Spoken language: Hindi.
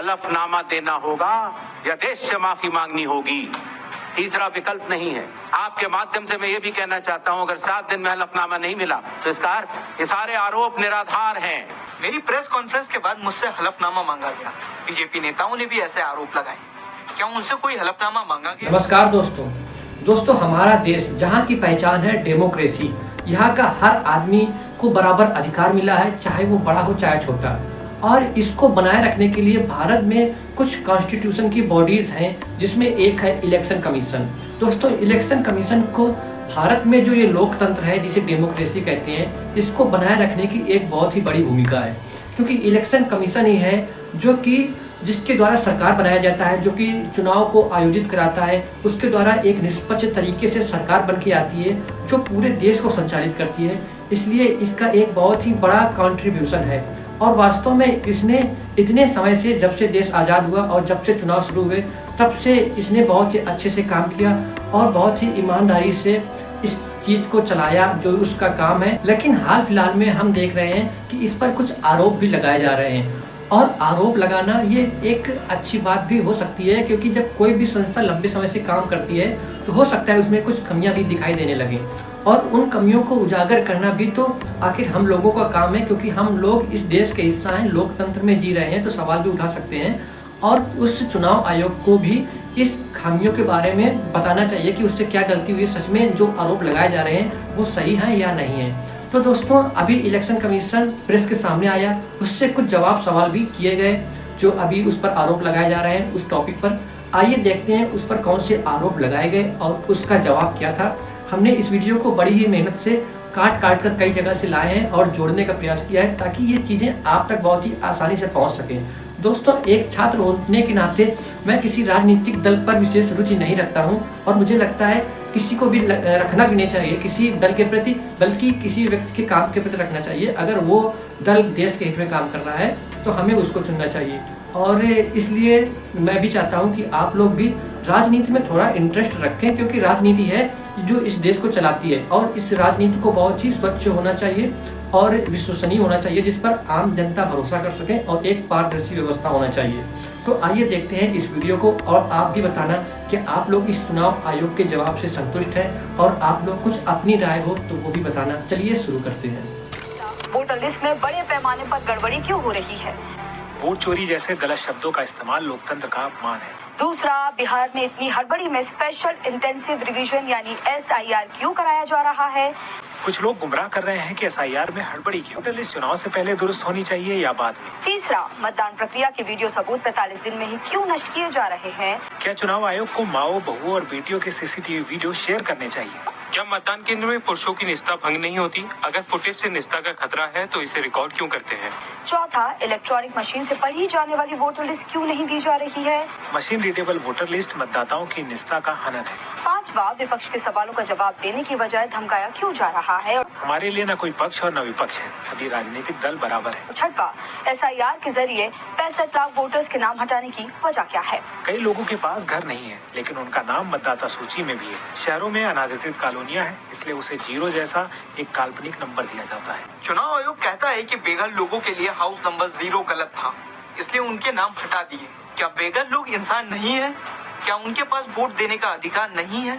हलफनामा देना होगा या देश से माफी मांगनी होगी। तीसरा विकल्प नहीं है। आपके माध्यम से मैं ये भी कहना चाहता हूं, अगर 7 दिन में हलफनामा नहीं मिला तो इसका अर्थ ये सारे आरोप निराधार हैं। मेरी प्रेस कॉन्फ्रेंस के बाद मुझसे हलफनामा मांगा गया। बीजेपी नेताओं ने भी ऐसे आरोप लगाए। क्या उनसे कोई हलफनामा मांगा गया? नमस्कार दोस्तों, हमारा देश जहाँ की पहचान है डेमोक्रेसी। यहाँ का हर आदमी को बराबर अधिकार मिला है, चाहे वो बड़ा हो चाहे छोटा। और इसको बनाए रखने के लिए भारत में कुछ कॉन्स्टिट्यूशन की बॉडीज़ हैं, जिसमें एक है इलेक्शन कमीशन। दोस्तों, इलेक्शन कमीशन को भारत में जो ये लोकतंत्र है, जिसे डेमोक्रेसी कहते हैं, इसको बनाए रखने की एक बहुत ही बड़ी भूमिका है। क्योंकि इलेक्शन कमीशन ही है जो कि जिसके द्वारा सरकार बनाया जाता है, जो कि चुनाव को आयोजित कराता है। उसके द्वारा एक निष्पक्ष तरीके से सरकार बन के आती है जो पूरे देश को संचालित करती है। इसलिए इसका एक बहुत ही बड़ा कंट्रीब्यूशन है। और वास्तव में इसने इतने समय से, जब से देश आज़ाद हुआ और जब से चुनाव शुरू हुए, तब से इसने बहुत ही अच्छे से काम किया और बहुत ही ईमानदारी से इस चीज़ को चलाया जो उसका काम है। लेकिन हाल फिलहाल में हम देख रहे हैं कि इस पर कुछ आरोप भी लगाए जा रहे हैं। और आरोप लगाना ये एक अच्छी बात भी हो सकती है, क्योंकि जब कोई भी संस्था लंबे समय से काम करती है तो हो सकता है उसमें कुछ कमियां भी दिखाई देने लगें। और उन कमियों को उजागर करना भी तो आखिर हम लोगों का काम है, क्योंकि हम लोग इस देश के हिस्सा हैं, लोकतंत्र में जी रहे हैं, तो सवाल भी उठा सकते हैं। और उस चुनाव आयोग को भी इस खामियों के बारे में बताना चाहिए कि उससे क्या गलती हुई, सच में जो आरोप लगाए जा रहे हैं वो सही है या नहीं है। तो दोस्तों, अभी इलेक्शन कमीशन प्रेस के सामने आया, उससे कुछ जवाब सवाल भी किए गए जो अभी उस पर आरोप लगाए जा रहे हैं उस टॉपिक पर। आइए देखते हैं उस पर कौन से आरोप लगाए गए और उसका जवाब क्या था। हमने इस वीडियो को बड़ी ही मेहनत से काट कर कई जगह से लाए हैं और जोड़ने का प्रयास किया है, ताकि ये चीज़ें आप तक बहुत ही आसानी से पहुंच सकें। दोस्तों, एक छात्र होने के नाते मैं किसी राजनीतिक दल पर विशेष रुचि नहीं रखता हूं, और मुझे लगता है किसी को भी रखना भी नहीं चाहिए किसी दल के प्रति, बल्कि किसी व्यक्ति के काम के प्रति रखना चाहिए। अगर वो दल देश के हित में काम कर रहा है तो हमें उसको चुनना चाहिए। और इसलिए मैं भी चाहता हूं कि आप लोग भी राजनीति में थोड़ा इंटरेस्ट रखें, क्योंकि राजनीति है जो इस देश को चलाती है। और इस राजनीति को बहुत ही स्वच्छ होना चाहिए और विश्वसनीय होना चाहिए, जिस पर आम जनता भरोसा कर सके, और एक पारदर्शी व्यवस्था होना चाहिए। तो आइए देखते हैं इस वीडियो को, और आप भी बताना कि आप लोग इस चुनाव आयोग के जवाब से संतुष्ट हैं, और आप लोग कुछ अपनी राय हो तो वो भी बताना। चलिए शुरू करते हैं। वोटर लिस्ट में बड़े पैमाने पर गड़बड़ी क्यों हो रही है? वोट चोरी जैसे गलत शब्दों का इस्तेमाल लोकतंत्र का अपमान है। दूसरा, बिहार में इतनी हड़बड़ी में स्पेशल इंटेंसिव रिवीजन यानी SIR क्यों कराया जा रहा है? कुछ लोग गुमराह कर रहे हैं कि SIR में हड़बड़ी क्यों। वोटर लिस्ट चुनाव से पहले दुरुस्त होनी चाहिए या बाद में। तीसरा, मतदान प्रक्रिया के वीडियो सबूत 45 दिन में ही क्यों नष्ट किए जा रहे हैं? क्या चुनाव आयोग को माओ, बहू और बेटियों के CCTV वीडियो शेयर करने चाहिए? क्या मतदान केंद्र में पुरुषों की निजता भंग नहीं होती? अगर फुटेज से निजता का खतरा है तो इसे रिकॉर्ड क्यों करते हैं? चौथा, इलेक्ट्रॉनिक मशीन से पढ़ी जाने वाली वोटर लिस्ट क्यों नहीं दी जा रही है? मशीन रीडेबल वोटर लिस्ट मतदाताओं की निजता का हनन है। पांचवा, विपक्ष के सवालों का जवाब देने की बजाय धमकाया क्यों जा रहा है? हमारे लिए न कोई पक्ष और न विपक्ष है, सभी राजनीतिक दल बराबर है। छठवा, SIR के जरिए 65 लाख वोटर्स के नाम हटाने की वजह क्या है? कई लोगों के पास घर नहीं है, लेकिन उनका नाम मतदाता सूची में भी है। शहरों में अनाधिकृत कॉलोनियां हैं, इसलिए उसे 0 जैसा एक काल्पनिक नंबर दिया जाता है। चुनाव आयोग कहता है कि बेघर लोगों के लिए हाउस नंबर 0 गलत था, इसलिए उनके नाम हटा दिए। क्या बेघर लोग इंसान नहीं है? क्या उनके पास वोट देने का अधिकार नहीं है?